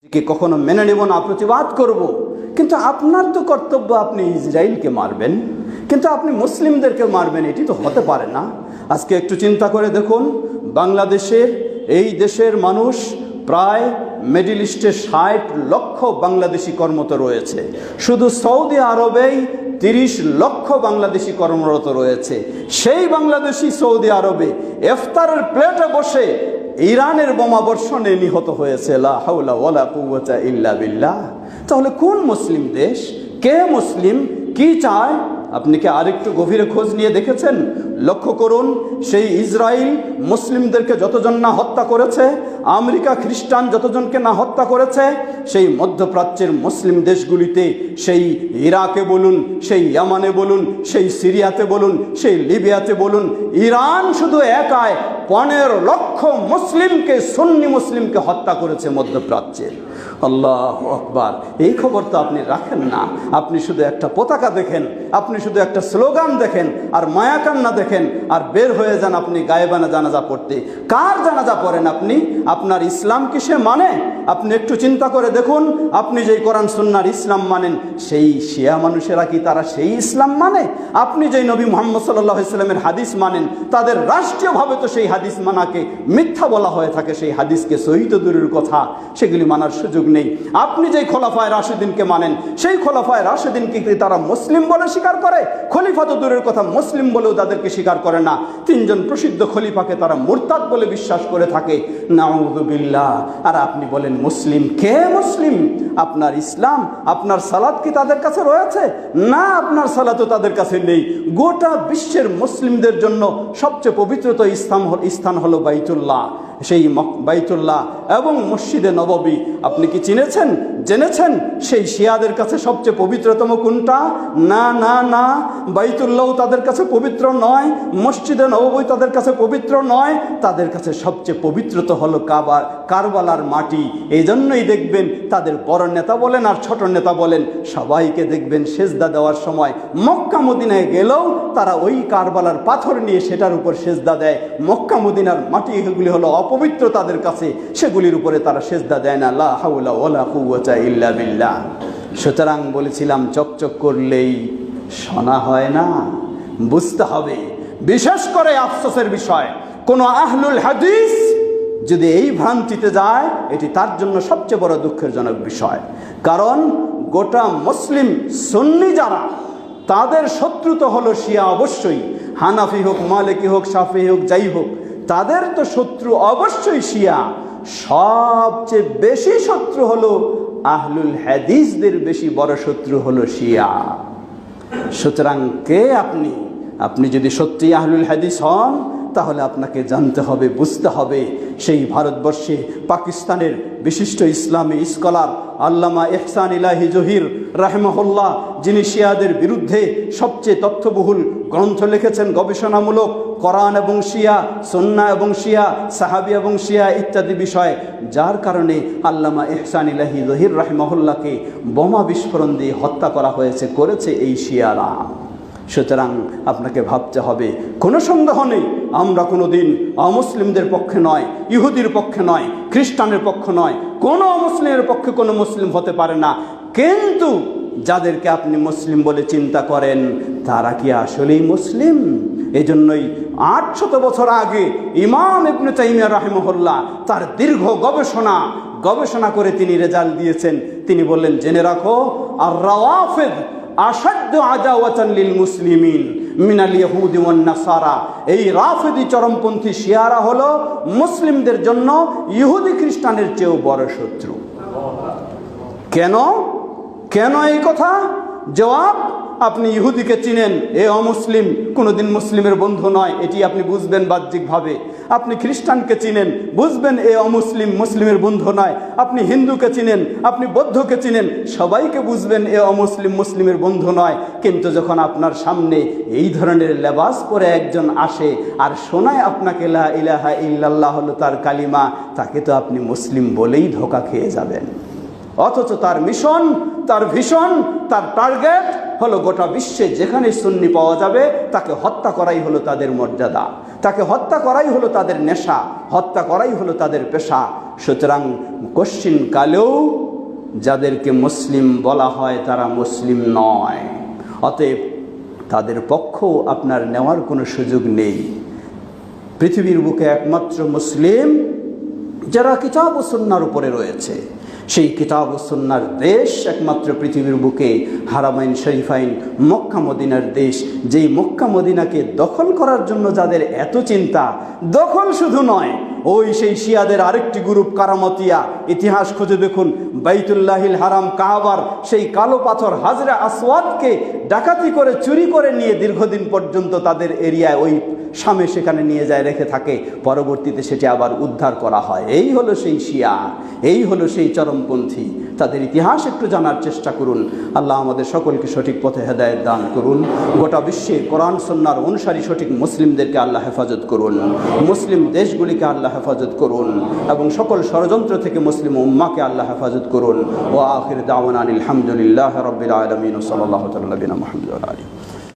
কে কখনো মেনে নেব না, প্রতিবাদ করব। কিন্তু আপনার তো কর্তব্য আপনি ইসরায়েলকে মারবেন, কিন্তু আপনি মুসলিমদেরকে মারবেন, এটি তো হতে পারে না। আজকে একটু চিন্তা করে দেখুন, বাংলাদেশের এই দেশের মানুষ প্রায় মিডল ইস্টে 60 লক্ষ বাংলাদেশি কর্মরত রয়েছে। শুধু সৌদি আরবেই 30 লক্ষ বাংলাদেশি কর্মরত রয়েছে। সেই বাংলাদেশি সৌদি আরবে ইফতারের প্লেটে বসে ইরানের বোমা বর্ষণে নিহত হয়েছে। লা হাওলা ওয়ালা কুওয়াতা ইল্লা বিল্লাহ। তাহলে কোন মুসলিম দেশ, কে মুসলিম, কি চায়? আপনি কি আরেকটু গভীরে খোঁজ নিয়ে দেখেছেন? লক্ষ্য করুন, সেই ইসরায়েল মুসলিমদেরকে যতজন না হত্যা করেছে, আমেরিকা খ্রিস্টান যতজনকে না হত্যা করেছে, সেই মধ্যপ্রাচ্যের মুসলিম দেশগুলিতে, সেই ইরাকে বলুন, সেই ইয়ামানে বলুন, সেই সিরিয়াতে বলুন, সেই লিবিয়াতে বলুন, ইরান শুধু একাই 15 লক্ষ মুসলিমকে, সুন্নি মুসলিমকে হত্যা করেছে মধ্যপ্রাচ্যের। আল্লাহু আকবার। এই খবর তো আপনি রাখেন না। আপনি শুধু একটা পতাকা দেখেন, আপনি শুধু একটা স্লোগান দেখেন, আর মায়াকান্না দেখেন, আর বের হয়ে যান আপনি গায়েবানা জানাজা পড়তে। কার জানাজা পড়েন আপনি? আপনার ইসলাম কি সে মানে? আপনি একটু চিন্তা করে দেখুন, আপনি যেই কোরআন সুন্নাহর ইসলাম মানেন, সেই শিয়া মানুষেরা কি তারা সেই ইসলাম মানে? আপনি যেই নবী মুহাম্মদ সাল্লাল্লাহু আলাইহি সাল্লামের হাদিস মানেন, তাদের রাষ্ট্রীয়ভাবে তো সেই হাদিস মানাকে মিথ্যা বলা হয়ে থাকে, সেই হাদিসকে সহিহ তো দূরের কথা, সেগুলি মানার সুযোগ নেই। আপনি যেই খোলাফায়ে রাশিদিনকে মানেন, সেই খোলাফায়ে রাশিদিনকে কি তারা মুসলিম বলে স্বীকার করে? খলিফা তো দূরের কথা, মুসলিম বলেও তাদেরকে স্বীকার করে না। 3 জন প্রসিদ্ধ খলিফাকে তারা মুরতাদ বলে বিশ্বাস করে থাকে। নাউযু বিল্লাহ। আর আপনি বলেন মুসলিম। কে মুসলিম? আপনার ইসলাম, আপনার সালাত কি তাদের কাছে রয়েছে? না, আপনার সালাতও তাদের কাছে নেই। গোটা বিশ্বের মুসলিমদের জন্য সবচেয়ে পবিত্রতম স্থান হলো বাইতুল্লাহ। সেই বাইতুল্লাহ এবং মসজিদে নববী আপনি কি চিনেছেন, জেনেছেন? সেই শিয়াদের কাছে সবচেয়ে পবিত্রতম কোনটা? না না না, বাইতুল্লাহ তাদের কাছে পবিত্র নয়, মসজিদে নববী তাদের কাছে পবিত্র নয়। তাদের কাছে সবচেয়ে পবিত্রত হলো কারবালার মাটি। এই জন্যই দেখবেন তাদের বড় নেতা বলেন আর ছোট নেতা বলেন, সবাইকে দেখবেন সেজদা দেওয়ার সময় মক্কা মদিনায় গেলেও তারা ওই কারবালার পাথর নিয়ে সেটার উপর সেজদা দেয়। মক্কা মদিনার মাটি এগুলি হলো অপবিত্র তাদের কাছে, সেগুলির উপরে তারা সেজদা দেয় না। লা হাওলা ওয়ালা কুওয়াতা ইল্লা বিল্লাহ। সুতরাং বলেছিলাম, চকচক করলেই শোনা হয় না, বুঝতে হবে। বিশেষ করে আফসোসের বিষয়, কোন আহলুল হাদিস যদি এই ভ্রান্তিতে যায়, এটি তার জন্য সবচেয়ে বড় দুঃখের জনক বিষয়। কারণ গোটা মুসলিম সুন্নি যারা, তাদের শত্রু তো হলো শিয়া অবশ্যই। হানাফি হোক, মালিকি হোক, শাফি হোক, যাই হোক, তাদের তো শত্রু অবশ্যই শিয়া। সবচেয়ে বেশি শত্রু হলো আহলুল হাদিসদের, বেশি বড় শত্রু হলো শিয়া। সুতরাং কে আপনি? আপনি যদি সত্যি আহলুল হাদিস হন, তাহলে আপনাকে জানতে হবে, বুঝতে হবে, সেই ভারতবর্ষে পাকিস্তানের বিশিষ্ট ইসলামী স্কলার আল্লামা ইহসান ইলাহি জহির রাহিমাহুল্লাহ, যিনি শিয়াদের বিরুদ্ধে সবচেয়ে তথ্যবহুল গ্রন্থ লিখেছেন, গবেষণামূলক, কোরআন এবং শিয়া, সুন্নাহ এবং শিয়া, সাহাবী এবং শিয়া ইত্যাদি বিষয়, যার কারণে আল্লামা ইহসান ইলাহি জহির রাহিমাহুল্লাহকে বোমা বিস্ফোরণ দিয়ে হত্যা করা করেছে এই শিয়ারা। সুতরাং আপনাকে ভাবতে হবে, কোনো সন্দেহ নেই, আমরা কোনোদিন অমুসলিমদের পক্ষে নয়, ইহুদির পক্ষে নয়, খ্রিস্টানের পক্ষে নয়, কোনো অমুসলিমের পক্ষে কোনো মুসলিম হতে পারে না। কিন্তু যাদেরকে আপনি মুসলিম বলে চিন্তা করেন, তারা কি আসলেই মুসলিম? এজন্যই 800 বছর আগে ইমাম ইবনে তাইমিয়া রাহিমাহুল্লাহ তার দীর্ঘ গবেষণা করে তিনি রেজাল্ট দিয়েছেন। তিনি বললেন, জেনে রাখো, আর রাওয়াফিদ আশাদ্দু আদাওয়াতান লিল মুসলিমিন মিনাল ইহুদি ওয়ান নাসারা। এই রাফিদি চরমপন্থী শিয়ারা হলো মুসলিমদের জন্য ইহুদি খ্রিস্টানের চেয়েও বড় শত্রু। কেন কেন এই কথা? জবাব, আপনি ইহুদিকে চিনেন, এ অমুসলিম, কোনোদিন মুসলিমের বন্ধু নয়, এটি আপনি বুঝবেন বাহ্যিকভাবে। আপনি খ্রিস্টানকে চিনেন, বুঝবেন এ অমুসলিম, মুসলিমের বন্ধু নয়। আপনি হিন্দুকে চিনেন, আপনি বৌদ্ধকে চিনেন, সবাইকে বুঝবেন এ অমুসলিম, মুসলিমের বন্ধু নয়। কিন্তু যখন আপনার সামনে এই ধরনের লেবাস পরে একজন আসে আর শোনায় আপনাকে লা ইলাহা ইল্লাল্লাহ হলো তার কালিমা, তাকে তো আপনি মুসলিম বলেই ধোঁকা খেয়ে যাবেন। অথচ তার মিশন, তার ভিশন, তার টার্গেট হলো গোটা বিশ্বে যেখানে সুন্নি পাওয়া যাবে তাকে হত্যা করাই হলো তাদের মর্যাদা, তাকে হত্যা করাই হলো তাদের নেশা, হত্যা করাই হলো তাদের পেশা। সুতরাং কশ্চিনকালেও যাদেরকে মুসলিম বলা হয় তারা মুসলিম নয়, অতএব তাদের পক্ষও আপনার নেওয়ার কোনো সুযোগ নেই। পৃথিবীর বুকে একমাত্র মুসলিম যারা কিতাব ও সুন্নাহর উপরে রয়েছে, সেই কিতাব ও সুন্নাহর দেশ একমাত্র পৃথিবীর বুকে হারামাইন শরীফাইন মক্কা মদিনার দেশ। যেই মক্কা মদিনাকে দখল করার জন্য যাদের এত চিন্তা, দখল শুধু নয়, ওই সেই শিয়াদের আরেকটি গ্রুপ কারামতিয়া, ইতিহাস খুঁজে দেখুন, বাইতুল্লাহিল হারাম কাবার সেই কালো পাথর হাজরে আসওয়াদকে ডাকাতি করে চুরি করে নিয়ে দীর্ঘদিন পর্যন্ত তাদের এরিয়ায় ওই শামে সেখানে নিয়ে যায় রেখে থাকে, পরবর্তীতে সেটি আবার উদ্ধার করা হয়। এই হলো সেই শিয়া, এই হলো সেই চরমপন্থী। তাদের ইতিহাস একটু জানার চেষ্টা করুন। আল্লাহ আমাদের সকলকে সঠিক পথে হেদায়েত দান করুন। গোটা বিশ্বে কোরআন সুন্নাহর অনুসারী সঠিক মুসলিমদেরকে আল্লাহ হেফাজত করুন, মুসলিম দেশগুলিকে আল্লাহ হেফাজত করুন, এবং সকল ষড়যন্ত্র থেকে মুসলিম উম্মাকে আল্লাহ হেফাজত করুন। ওয়া আখির দাওয়ানা আলহামদুলিল্লাহি রাব্বিল আলামিন। সাল্লাল্লাহু তাআলা আলা নবিয়িনা মুহাম্মদ ওয়া আলিহি।